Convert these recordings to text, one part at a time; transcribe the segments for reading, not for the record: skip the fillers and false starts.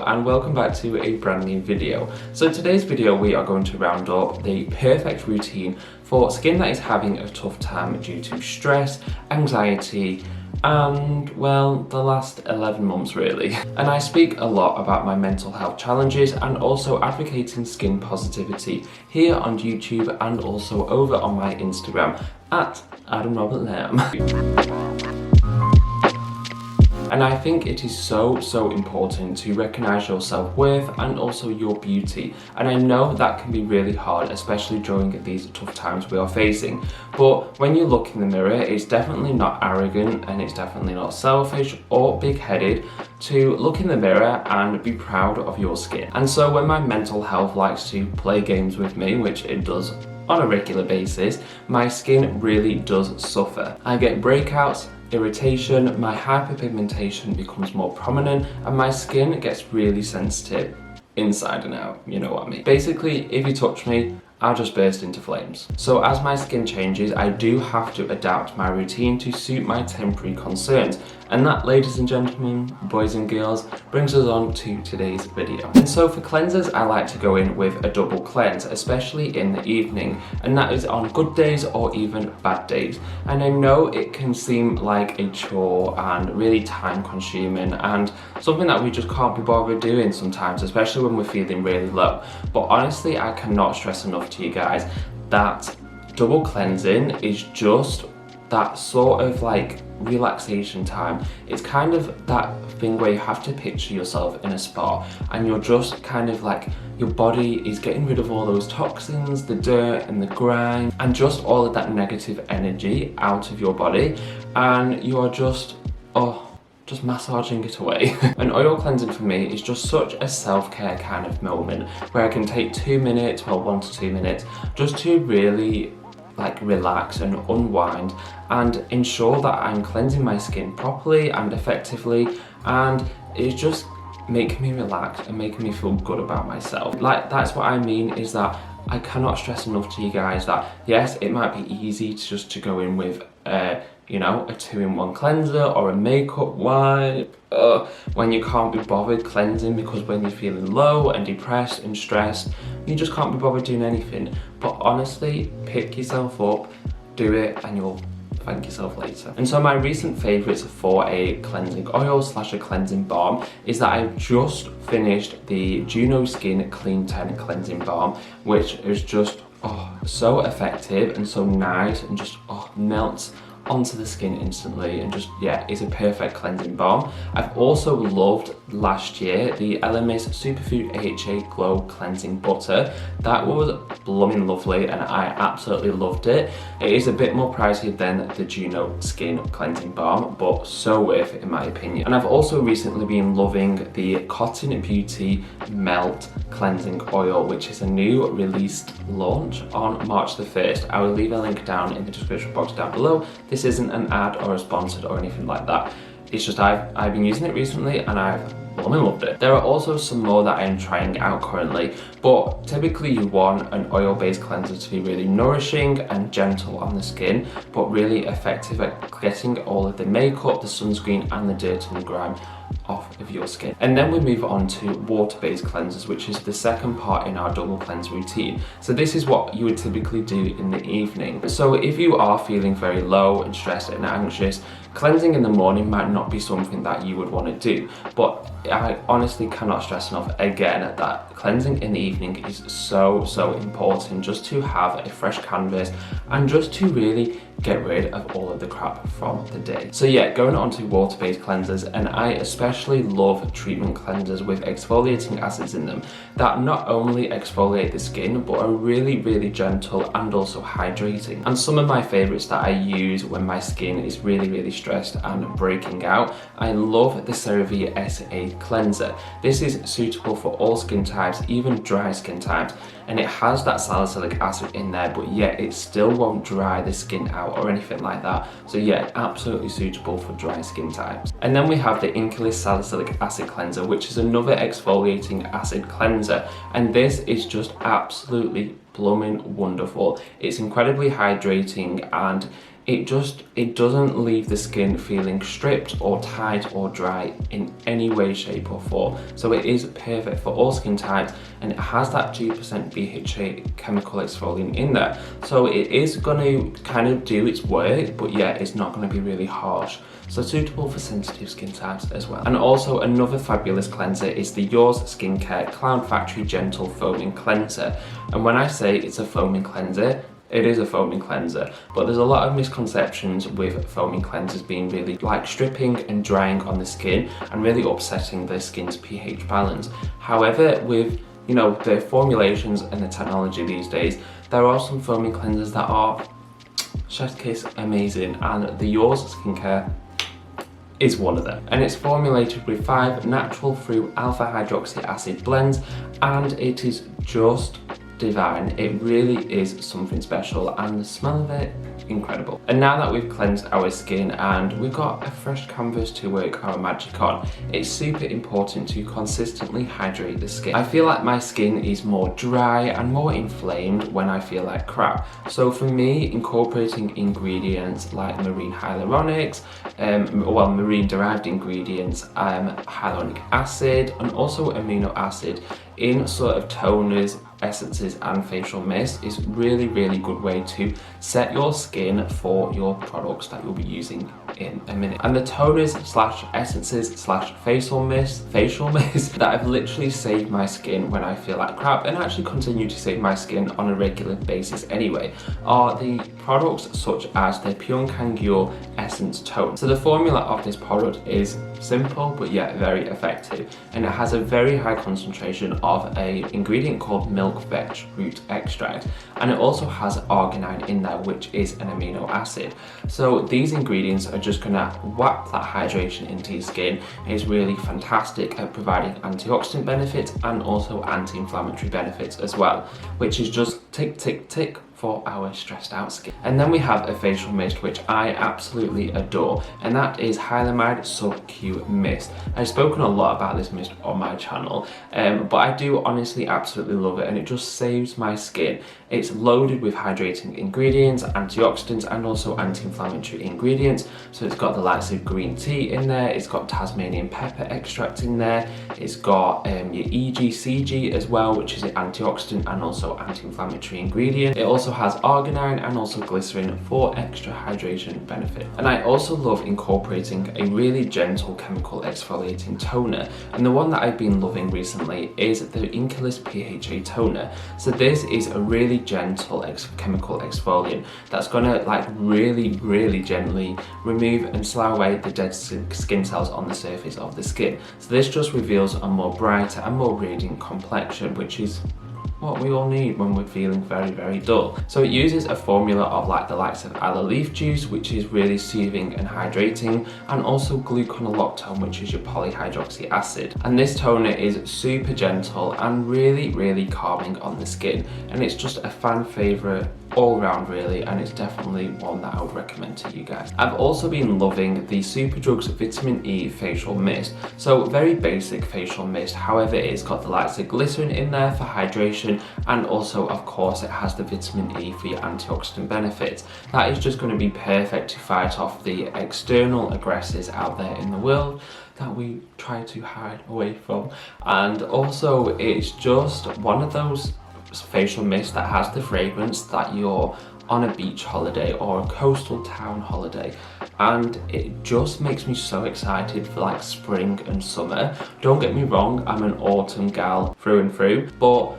and welcome back to a brand new video. So today's video we are going to round up the perfect routine for skin that is having a tough time due to stress, anxiety, and well, the last 11 months really. And I speak a lot about my mental health challenges and also advocating skin positivity here on YouTube and also over on my Instagram at Adam Robert Lamb. And I think it is so important to recognise your self-worth and also your beauty. And I know that can be really hard, especially during these tough times we are facing. But when you look in the mirror, it's definitely not arrogant and it's definitely not selfish or big-headed to look in the mirror and be proud of your skin. And so when my mental health likes to play games with me, which it does on a regular basis, my skin really does suffer. I get breakouts, irritation, my hyperpigmentation becomes more prominent, and my skin gets really sensitive inside and out, you know what I mean. Basically, if you touch me, I'll just burst into flames. So as my skin changes, I do have to adapt my routine to suit my temporary concerns. And that, ladies and gentlemen, boys and girls, brings us on to today's video. And so for cleansers, I like to go in with a double cleanse, especially in the evening. And that is on good days or even bad days. And I know it can seem like a chore and really time consuming and something that we just can't be bothered doing sometimes, especially when we're feeling really low. But honestly, I cannot stress enough to you guys that double cleansing is just that sort of like relaxation time. It's kind of that thing where you have to picture yourself in a spa and you're just kind of like, your body is getting rid of all those toxins, the dirt and the grime and just all of that negative energy out of your body, and you are just massaging it away. And oil cleansing for me is just such a self-care kind of moment where I can take 2 minutes, well 1 to 2 minutes, just to really like relax and unwind and ensure that I'm cleansing my skin properly and effectively, and it's just making me relax and making me feel good about myself. Like, that's what I mean, is that I cannot stress enough to you guys that yes, it might be easy to go in with you know, a 2-in-1 cleanser or a makeup wipe when you can't be bothered cleansing, because when you're feeling low and depressed and stressed, you just can't be bothered doing anything. But honestly, pick yourself up, do it, and you'll thank yourself later. And so my recent favourites for a cleansing oil / a cleansing balm is that I've just finished the Juno Skin Clean 10 Cleansing Balm, which is just so effective and so nice and just melts onto the skin instantly, and just, yeah, it's a perfect cleansing balm. I've also loved last year the LMS Superfood AHA Glow Cleansing Butter. That was blooming lovely and I absolutely loved it. It is a bit more pricey than the Juno Skin Cleansing Balm, but so worth it in my opinion. And I've also recently been loving the Cotton Beauty Melt Cleansing Oil, which is a new released launch on March the 1st. I will leave a link down in the description box down below. This isn't an ad or a sponsored or anything like that. It's just I've been using it recently and I've loved it. There are also some more that I am trying out currently, but typically you want an oil-based cleanser to be really nourishing and gentle on the skin, but really effective at getting all of the makeup, the sunscreen and the dirt and the grime off of your skin. And then we move on to water-based cleansers, which is the second part in our double cleanse routine. So this is what you would typically do in the evening. So if you are feeling very low and stressed and anxious, cleansing in the morning might not be something that you would want to do, but I honestly cannot stress enough again that cleansing in the evening is so important, just to have a fresh canvas and just to really get rid of all of the crap from the day. So yeah, going on to water-based cleansers, and I especially love treatment cleansers with exfoliating acids in them that not only exfoliate the skin but are really gentle and also hydrating. And some of my favorites that I use when my skin is really stressed and breaking out, I love the CeraVe SA cleanser. This is suitable for all skin types, even dry skin types, and it has that salicylic acid in there, but yet it still won't dry the skin out or anything like that. So yeah, absolutely suitable for dry skin types. And then we have the Inclis Salicylic Acid Cleanser, which is another exfoliating acid cleanser, and this is just absolutely blooming wonderful. It's incredibly hydrating and it doesn't leave the skin feeling stripped or tight or dry in any way, shape or form. So it is perfect for all skin types, and it has that 2% BHA chemical exfoliant in there. So it is going to kind of do its work, but yeah, it's not going to be really harsh. So suitable for sensitive skin types as well. And also another fabulous cleanser is the Yours Skincare Cloud Factory Gentle Foaming Cleanser. And when I say it's a foaming cleanser, it is a foaming cleanser, but there's a lot of misconceptions with foaming cleansers being really like stripping and drying on the skin and really upsetting the skin's pH balance. However, with the formulations and the technology these days, there are some foaming cleansers that are chef's kiss amazing, and the Yours Skincare is one of them. And it's formulated with 5 natural fruit alpha hydroxy acid blends, and it is just divine. It really is something special, and the smell of it, incredible. And now that we've cleansed our skin and we've got a fresh canvas to work our magic on, it's super important to consistently hydrate the skin. I feel like my skin is more dry and more inflamed when I feel like crap. So for me, incorporating ingredients like marine hyaluronics, marine derived ingredients, hyaluronic acid and also amino acid in sort of toners, essences and facial mist is really good way to set your skin for your products that you'll be using in a minute. And the toners slash essences slash facial mist that have literally saved my skin when I feel like crap, and actually continue to save my skin on a regular basis anyway, are the products such as the Pyongyang Essence Tone. So the formula of this product is simple but yet very effective, and it has a very high concentration of a ingredient called milk veg root extract, and it also has arginine in there, which is an amino acid. So these ingredients are just gonna whap that hydration into your skin. It's really fantastic at providing antioxidant benefits and also anti-inflammatory benefits as well, which is just tick tick tick for our stressed out skin. And then we have a facial mist which I absolutely adore, and that is Hylamide Sub Q Mist. I've spoken a lot about this mist on my channel, but I do honestly absolutely love it, and it just saves my skin. It's loaded with hydrating ingredients, antioxidants and also anti-inflammatory ingredients. So it's got the likes of green tea in there, it's got Tasmanian pepper extract in there, it's got your EGCG as well, which is an antioxidant and also anti-inflammatory ingredient. It also has arginine and also glycerin for extra hydration benefit. And I also love incorporating a really gentle chemical exfoliating toner, and the one that I've been loving recently is the Inculus PHA toner. So this is a really gentle chemical exfoliant that's gonna like really gently remove and slough away the dead skin cells on the surface of the skin. So this just reveals a more brighter and more radiant complexion, which is what we all need when we're feeling very dull. So it uses a formula of like the likes of aloe leaf juice, which is really soothing and hydrating, and also gluconoloctone, which is your polyhydroxy acid. And this toner is super gentle and really calming on the skin, and it's just a fan favorite all round really, and it's definitely one that I would recommend to you guys. I've also been loving the Superdrug's Vitamin E Facial Mist. So very basic facial mist, however it's got the likes of glycerin in there for hydration, and also of course it has the vitamin E for your antioxidant benefits. That is just going to be perfect to fight off the external aggressors out there in the world that we try to hide away from. And also it's just one of those facial mist that has the fragrance that you're on a beach holiday or a coastal town holiday, and it just makes me so excited for like spring and summer. Don't get me wrong, I'm an autumn gal through and through, but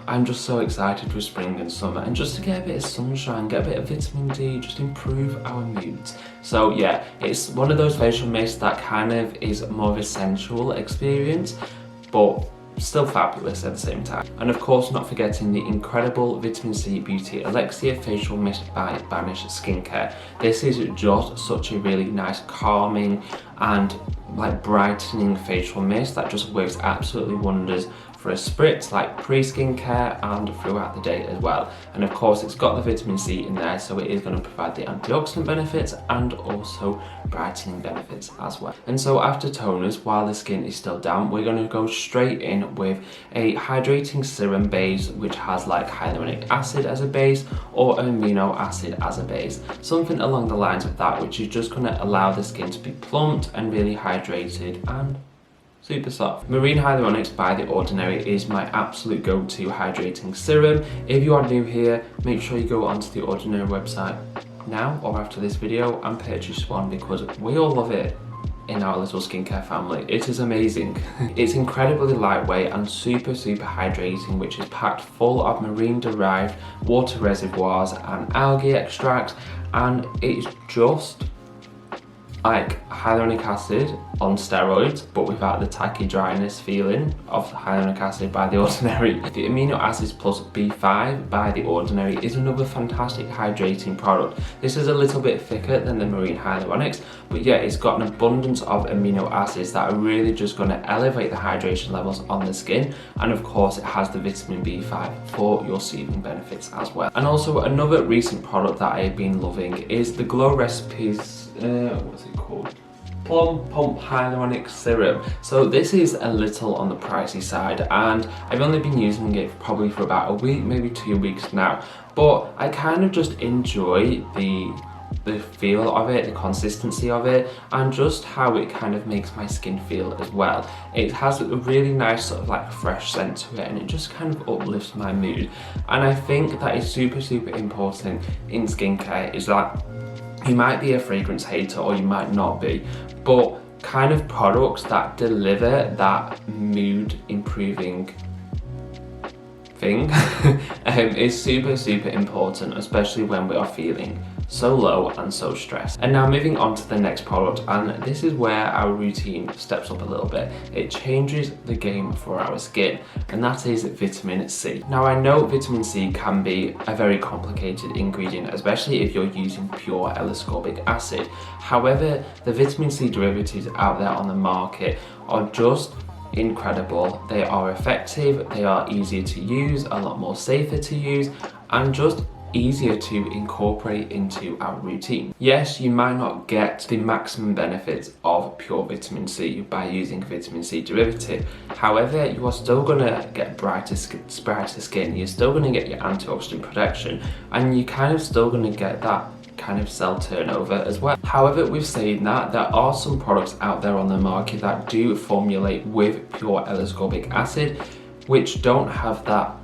I'm just so excited for spring and summer, and just to get a bit of sunshine, get a bit of vitamin D, just improve our moods. So yeah, it's one of those facial mists that kind of is more of a sensual experience, but still fabulous at the same time. And of course, not forgetting the incredible Vitamin C Beauty Elixir Facial Mist by Banish Skincare. This is just such a really nice calming and like brightening facial mist that just works absolutely wonders for a spritz like pre-skincare and throughout the day as well. And of course it's got the vitamin C in there, so it is going to provide the antioxidant benefits and also brightening benefits as well. And so after toners, while the skin is still damp, we're going to go straight in with a hydrating serum base, which has like hyaluronic acid as a base or amino acid as a base, something along the lines of that, which is just going to allow the skin to be plumped and really hydrated and super soft. Marine Hyaluronics by The Ordinary is my absolute go-to hydrating serum. If you are new here, make sure you go onto The Ordinary website now or after this video and purchase one, because we all love it in our little skincare family. It is amazing. It's incredibly lightweight and super hydrating, which is packed full of marine derived water reservoirs and algae extracts, and it's just like hyaluronic acid on steroids, but without the tacky dryness feeling of hyaluronic acid by The Ordinary. The amino acids plus B5 by The Ordinary is another fantastic hydrating product. This is a little bit thicker than the Marine Hyaluronics, but yeah, it's got an abundance of amino acids that are really just going to elevate the hydration levels on the skin, and of course it has the vitamin B5 for your soothing benefits as well. And also another recent product that I've been loving is the Glow Recipes, what's it called? Plum Pump Hyaluronic Serum. So this is a little on the pricey side, and I've only been using it probably for about a week, maybe 2 weeks now, but I kind of just enjoy the feel of it, the consistency of it, and just how it kind of makes my skin feel as well. It has a really nice sort of like fresh scent to it, and it just kind of uplifts my mood. And I think that is super important in skincare, is that you might be a fragrance hater or you might not be, but kind of products that deliver that mood improving thing is super important, especially when we are feeling so low and so stressed. And now moving on to the next product, and this is where our routine steps up a little bit. It changes the game for our skin, and that is vitamin C. Now I know vitamin C can be a very complicated ingredient, especially if you're using pure L-ascorbic acid. However, the vitamin C derivatives out there on the market are just incredible. They are effective, they are easier to use, a lot more safer to use, and just easier to incorporate into our routine. Yes, you might not get the maximum benefits of pure vitamin C by using vitamin C derivative. However, you are still going to get brighter skin, you're still going to get your antioxidant protection, and you're kind of still going to get that kind of cell turnover as well. However, we've said that there are some products out there on the market that do formulate with pure L-ascorbic acid, which don't have that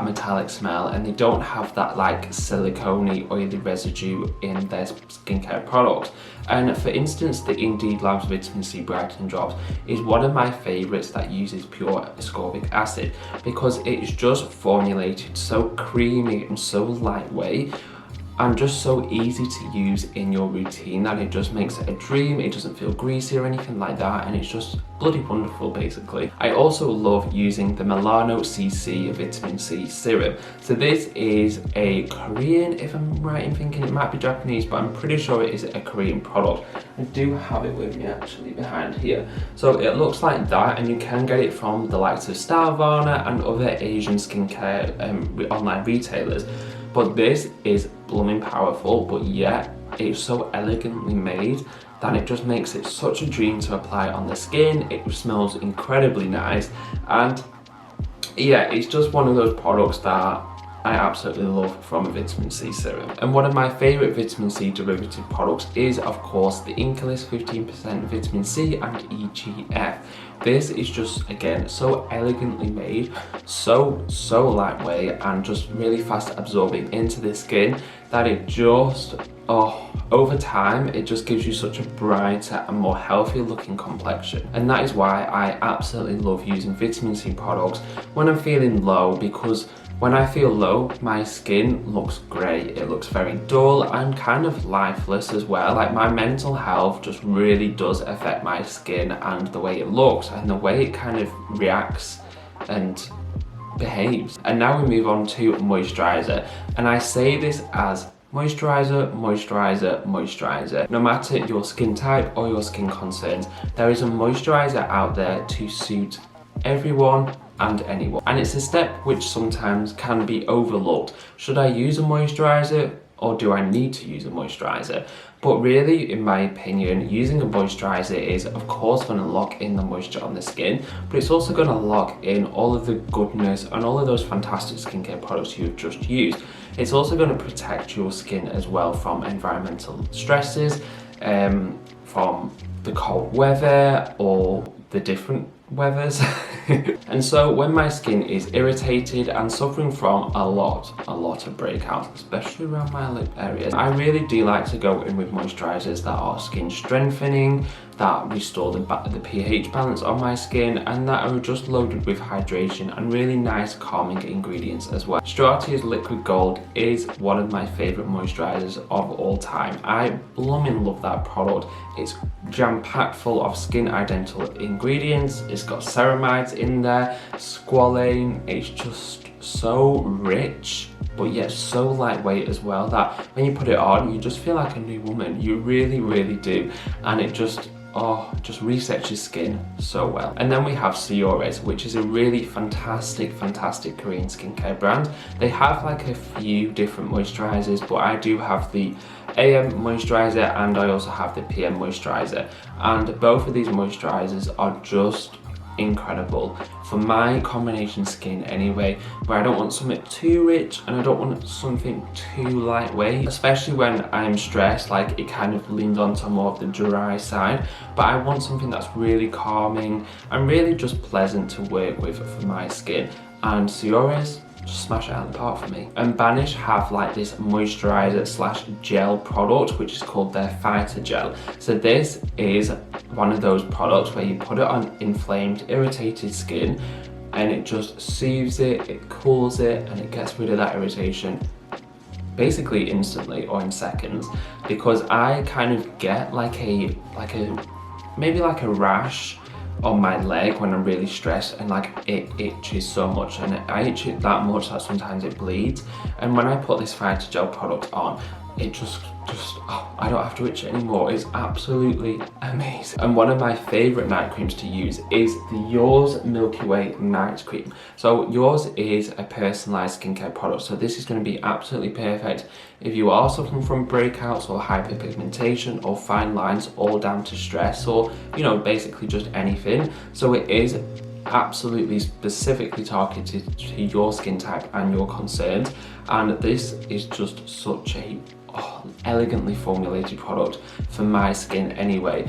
metallic smell, and they don't have that like silicone oily residue in their skincare products. And for instance, the Indeed Labs Vitamin C Brightening Drops is one of my favourites that uses pure ascorbic acid, because it is just formulated so creamy and so lightweight and just so easy to use in your routine that it just makes it a dream. It doesn't feel greasy or anything like that, and it's just bloody wonderful basically. I also love using the Milano CC Vitamin C Serum. So this is a Korean, if I'm right in thinking, it might be Japanese, but I'm pretty sure it is a Korean product. I do have it with me actually behind here. So it looks like that, and you can get it from the likes of Stylevana and other Asian skincare online retailers. But this is blooming powerful, but yet it's so elegantly made that it just makes it such a dream to apply on the skin. It smells incredibly nice, and yeah, it's just one of those products that I absolutely love from a vitamin C serum. And one of my favourite vitamin C derivative products is of course the Incalist 15% vitamin C and EGF. This is just, again, so elegantly made, so lightweight, and just really fast absorbing into the skin that it just, over time, it just gives you such a brighter and more healthy looking complexion. And that is why I absolutely love using vitamin C products when I'm feeling low, because when I feel low, my skin looks grey, it looks very dull and kind of lifeless as well. Like my mental health just really does affect my skin and the way it looks and the way it kind of reacts and behaves. And now we move on to moisturizer, and I say this as moisturizer, moisturizer, moisturizer. No matter your skin type or your skin concerns, there is a moisturizer out there to suit everyone and anyone. And it's a step which sometimes can be overlooked. Should I use a moisturiser, or do I need to use a moisturiser? But really, in my opinion, using a moisturiser is of course going to lock in the moisture on the skin, but it's also going to lock in all of the goodness and all of those fantastic skincare products you've just used. It's also going to protect your skin as well from environmental stresses, from the cold weather or the different weathers. And so when my skin is irritated and suffering from a lot of breakouts, especially around my lip areas, I really do like to go in with moisturisers that are skin strengthening, that restore the pH balance on my skin, and that are just loaded with hydration and really nice calming ingredients as well. Stratia's Liquid Gold is one of my favourite moisturisers of all time. I blooming love that product. It's jam-packed full of skin identical ingredients. It's got ceramides in there, squalane. It's just so rich, but yet so lightweight as well, that when you put it on, you just feel like a new woman. You really do. And it just resets your skin so well. And then we have Serum, which is a really fantastic Korean skincare brand. They have like a few different moisturizers, but I do have the AM moisturizer and I also have the PM moisturizer. And both of these moisturizers are just incredible for my combination skin anyway, where I don't want something too rich and I don't want something too lightweight, especially when I'm stressed. Like, it kind of leans onto more of the dry side, but I want something that's really calming and really just pleasant to work with for my skin. And Seora's just smash it out of the park for me. And Banish have like this moisturizer slash gel product which is called their Fighter Gel. So this is one of those products where you put it on inflamed, irritated skin and it just soothes it, it cools it, and it gets rid of that irritation basically instantly or in seconds. Because I kind of get maybe like a rash on my leg when I'm really stressed, and like it itches so much, and I itch it that much that sometimes it bleeds. And when I put this Fighter Gel product on, it just I don't have to itch it anymore. It's absolutely amazing. And one of my favorite night creams to use is the Yours Milky Way night cream. So Yours is a personalized skincare product, so this is going to be absolutely perfect if you are suffering from breakouts or hyperpigmentation or fine lines, all down to stress, or basically just anything. So it is absolutely specifically targeted to your skin type and your concerns, and this is just such a elegantly formulated product for my skin anyway.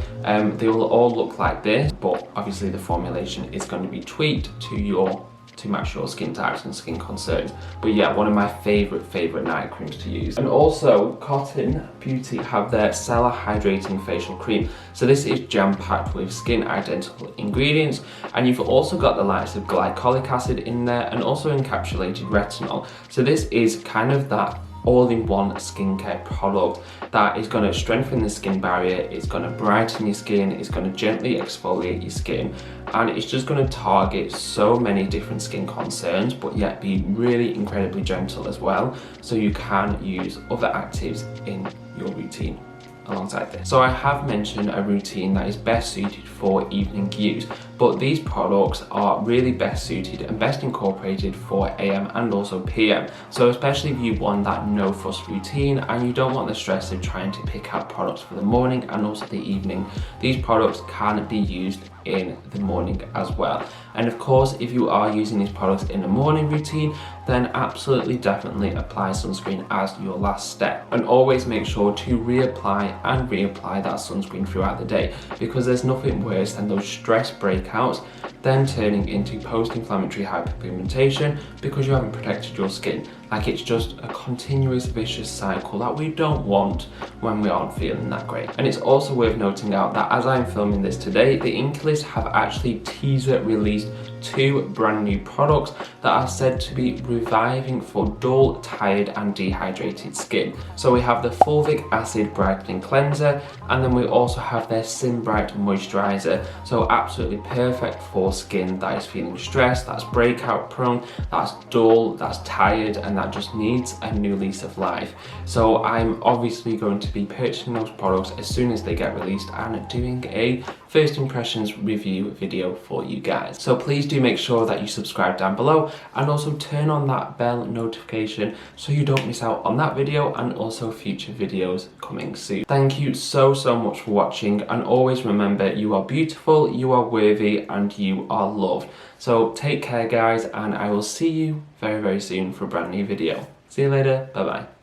They will all look like this, but obviously the formulation is going to be tweaked to match your skin types and skin concerns. But yeah, one of my favorite night creams to use. And also Cotton Beauty have their Stellar Hydrating Facial Cream. So this is jam-packed with skin identical ingredients, and you've also got the likes of glycolic acid in there and also encapsulated retinol. So this is kind of that all-in-one skincare product that is going to strengthen the skin barrier, it's going to brighten your skin, it's going to gently exfoliate your skin, and it's just going to target so many different skin concerns, but yet be really incredibly gentle as well, so you can use other actives in your routine alongside this. So I have mentioned a routine that is best suited for evening use, but these products are really best suited and best incorporated for AM and also PM. So especially if you want that no fuss routine and you don't want the stress of trying to pick out products for the morning and also the evening, these products can be used in the morning as well. And of course, if you are using these products in the morning routine, then absolutely definitely apply sunscreen as your last step, and always make sure to reapply that sunscreen throughout the day, because there's nothing worse than those stress breakouts then turning into post-inflammatory hyperpigmentation because you haven't protected your skin. Like, it's just a continuous vicious cycle that we don't want when we aren't feeling that great. And it's also worth noting out that as I'm filming this today, the Inklist have actually teaser released 2 brand new products that are said to be reviving for dull, tired and dehydrated skin. So we have the Fulvic Acid Brightening Cleanser, and then we also have their Sim Bright Moisturizer. So absolutely perfect for skin that is feeling stressed, that's breakout prone, that's dull, that's tired, and that just needs a new lease of life. So I'm obviously going to be purchasing those products as soon as they get released and doing a first impressions review video for you guys. So please do make sure that you subscribe down below and also turn on that bell notification so you don't miss out on that video and also future videos coming soon. Thank you so much for watching, and always remember, you are beautiful, you are worthy, and you are loved. So take care guys, and I will see you very soon for a brand new video. See you later, bye bye.